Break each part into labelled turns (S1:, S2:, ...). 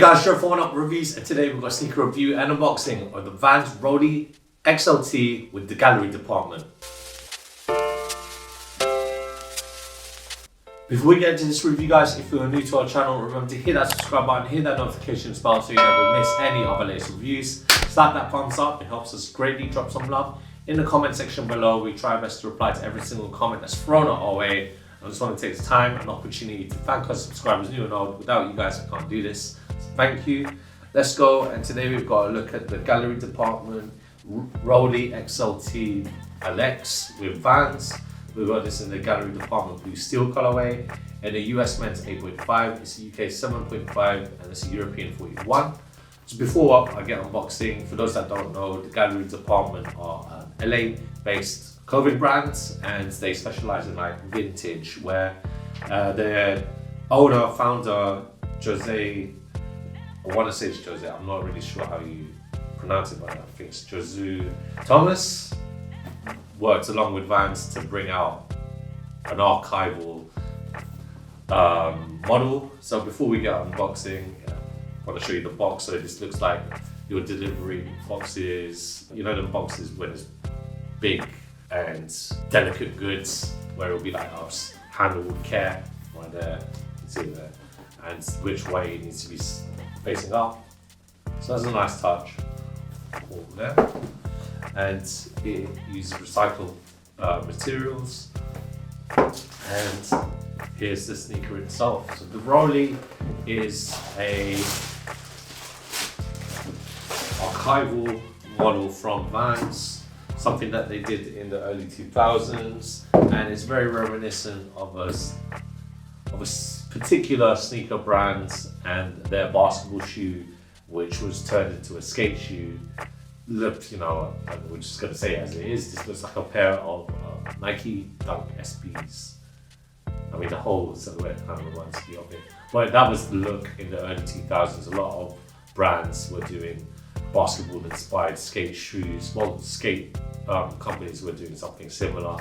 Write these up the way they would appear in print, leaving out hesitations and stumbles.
S1: Hey guys, Gerald from Oneupreviewz, and today we've got a sneaker review and unboxing of the VANS ROWLEY XLT with the gallery department. Before we get into this review guys, if you're new to our channel, remember to hit that subscribe button, hit that notification bell so you never miss any of our latest reviews. Slap that thumbs up, it helps us greatly. Drop some love in the comment section below. We try our best to reply to every single comment that's thrown our way. I just want to take this time and opportunity to thank our subscribers, new and old. Without you guys, I can't do this. So thank you. Let's go. And today we've got a look at the gallery department ROWLEY XLT LX with VANS. We've got this in the gallery department blue steel colorway, and the US men's 8.5, it's a UK 7.5, and it's a European 41. So before I get unboxing, for those that don't know, the gallery department are LA-based clothing brands, and they specialize in like vintage wear. Their owner, founder, Jose, I want to say it's Jose, I'm not really sure how you pronounce it, but I think it's Jose Thomas, worked along with VANS to bring out an archival model. So before we get unboxing, I want to show you the box. So this looks like your delivery boxes. You know the boxes when it's big and delicate goods, where it'll be like handled with care right there, you can see it there, and which way it needs to be facing up. So that's a nice touch all there. And it uses recycled materials. And here's the sneaker itself. So the ROWLEY is a archival model from VANS, something that they did in the early 2000s, and it's very reminiscent of a particular sneaker brand and their basketball shoe, which was turned into a skate shoe. Looked, you know, and we're just going to say it as it is, this looks like a pair of Nike Dunk SBs. I mean, the whole silhouette kind of reminds me of it. But that was the look in the early 2000s. A lot of brands were doing basketball-inspired skate shoes. Well, skate companies were doing something similar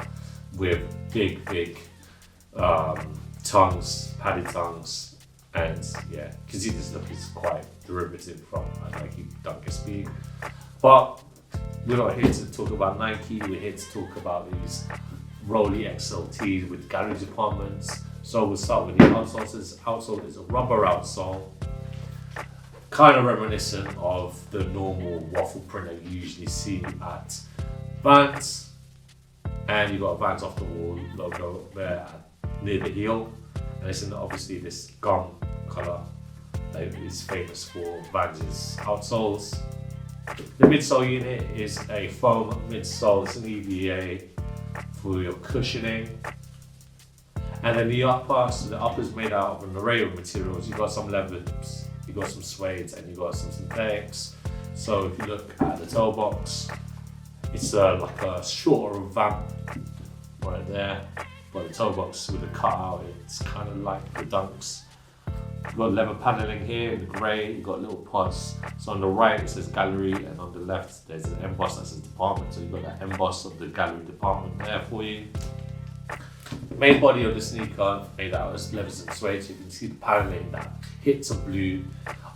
S1: with big tongues, padded tongues. And yeah, you can see this look is quite derivative from a Nike Dunk SB. But we're not here to talk about Nike, we're here to talk about these ROWLEY XLTs with gallery departments. So we'll start with the outsole. This outsole is a rubber outsole, kind of reminiscent of the normal waffle print that you usually see at VANS. And you've got a VANS off the wall logo there near the heel. And it's in obviously this gum color that is famous for VANS's outsoles. The midsole unit is a foam midsole. It's an EVA for your cushioning. And then the upper, so the upper is made out of an array of materials. You've got some leathers, you've got some suedes, and you've got some synthetics. So if you look at the toe box, it's like a shorter vamp right there. But the toe box with the cutout, it's kind of like the Dunks. You've got leather paneling here in the grey, you've got little pods. So on the right it says gallery, and on the left there's an emboss that says department. So you've got that emboss of the gallery department there for you. The main body of the sneaker made out of leathers and suede. So you can see the paneling, that hits of blue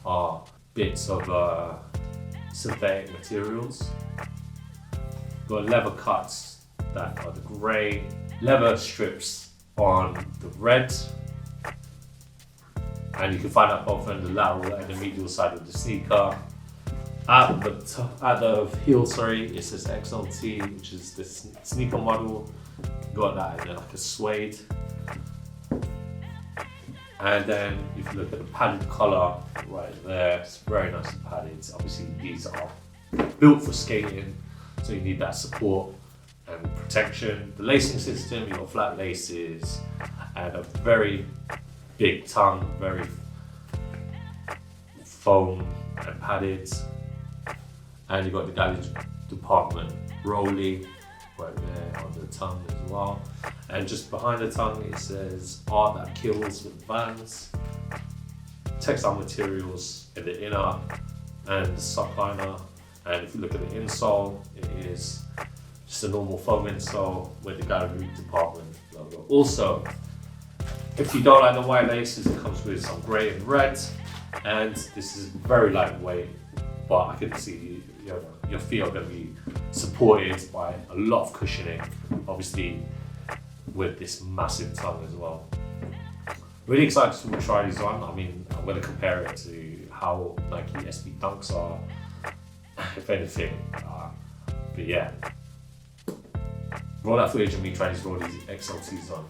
S1: are bits of synthetic materials. You've got leather cuts that are the grey, leather strips on the red. And you can find that both on the lateral and the medial side of the sneaker. At the heel, it says XLT, which is the sneaker model. You got that in like a suede. And then if you look at the padded collar right there, it's very nice and padded. Obviously these are built for skating, so you need that support and protection. The lacing system, you've got flat laces and a very big tongue, very foam and padded. And you've got the gallery department ROWLEY right there on the tongue as well. And just behind the tongue it says art that kills with VANS. Textile materials in the inner and the sock liner. And if you look at the insole, it is just a normal foam insole with the gallery department logo. Also, if you don't like the white laces, it comes with some grey and red. and this is very lightweight, but I can see your feet are going to be supported by a lot of cushioning, obviously with this massive tongue as well. Really excited to try these on. I mean, I'm going to compare it to how Nike SB Dunks are, if anything. But yeah, roll that footage of me trying these ROWLEY XLTs on.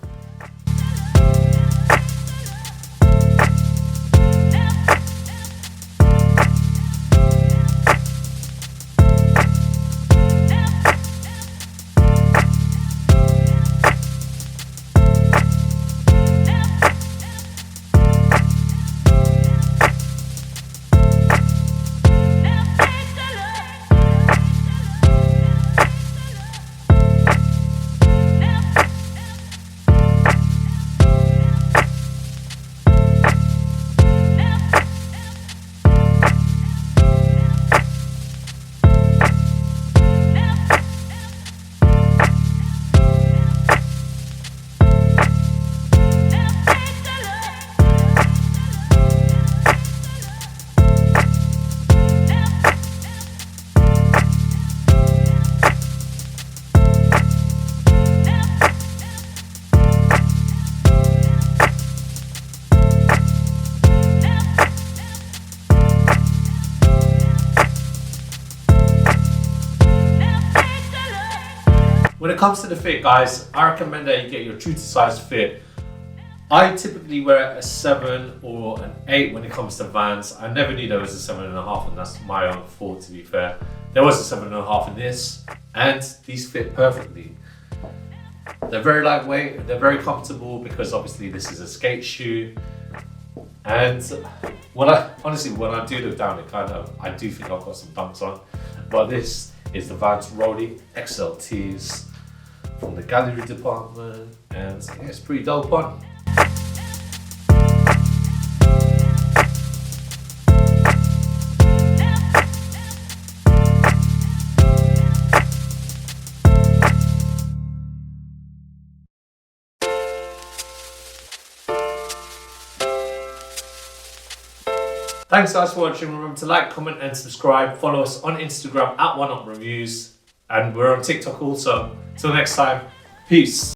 S1: When it comes to the fit, guys, I recommend that you get your true to size fit. I typically wear a 7 or an 8 when it comes to Vans. I never knew there was a 7.5, and that's my own fault, to be fair. There was a 7.5 in this, and these fit perfectly. They're very lightweight, they're very comfortable because obviously this is a skate shoe. And honestly, when I do look down, I do think I've got some dunks on. But this is the VANS ROWLEY XLTs from the gallery department, and yeah, it's pretty dope on. Thanks guys for watching. Remember to like, comment and subscribe. Follow us on Instagram at Oneupreviewz, and we're on TikTok also. Till next time, peace.